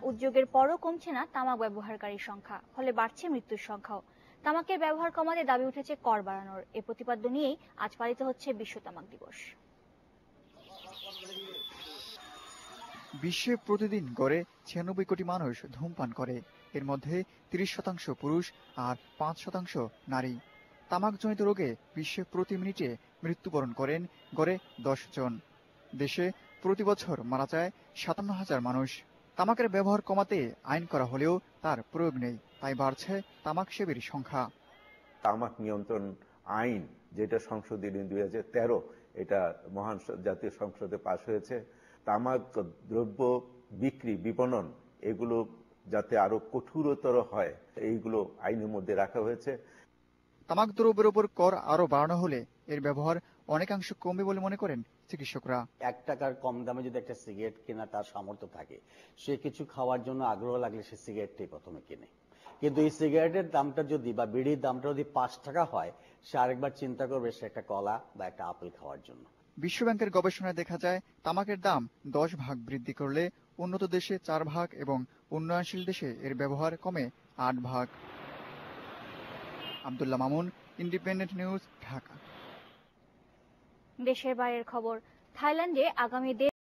উদ্যোগের পরও কমছে না তামাক ব্যবহারকারীর সংখ্যা, ফলে বাড়ছে মৃত্যুর সংখ্যাও। তামাকের ব্যবহার কমাতে দাবি উঠেছে কর বাড়ানোর। এ প্রতিপাদ্য নিয়েই আজ পালিত হচ্ছে বিশ্ব তামাক দিবস। বিশ্বে প্রতিদিন গড়ে 96 কোটি মানুষ ধূমপান করে। এর মধ্যে 30% পুরুষ আর 5% নারী। তামাকজনিত রোগে বিশ্বে প্রতি মিনিটে মৃত্যুবরণ করেন গড়ে 10 জন। দেশে প্রতি বছর মারা যায় 57,000 মানুষ। তামাকের ব্যবহার কমাতে আইন করা হলেও তার প্রয়োগ নেই, তাই বাড়ছে তামাক সেবীর সংখ্যা। তামাক নিয়ন্ত্রণ আইন যেটা সংশোধনী 2013 এটা মহান জাতীয় সংসদে পাশ হয়েছে। তামাক দ্রব্য বিক্রি বিপণন এগুলো যাতে আরো কঠোরতর হয় এইগুলো আইনের মধ্যে রাখা হয়েছে। তামাক দ্রব্যের উপর কর আরো বাড়ানো হলে এর ব্যবহার অনেকাংশ কমবে বলে মনে করেন চিকিৎসকরা। 1 টাকার কম দামে যদি একটা সিগারেট কেনা তার সামর্থ্য থাকে, সে কিছু খাওয়ার জন্য আগ্রহ লাগলে সে সিগারেটটাই প্রথমে কেনে। কিন্তু এই সিগারেটের দামটা যদি বা বিড়ির দামটা যদি 5 টাকা হয়, সে আরেকবার চিন্তা করবে সে একটা কলা বা একটা আপেল খাওয়ার জন্য। বিশ্বব্যাংকের গবেষণায় দেখা যায় তামাকের দাম 10 ভাগ বৃদ্ধি করলে উন্নত দেশে 4 ভাগ এবং উন্নয়নশীল দেশে এর ব্যবহার কমে 8 ভাগ। Abdullah Mamun, independent news, Dhaka. দেশের বাইরের খবর। থাইল্যান্ডে আগামী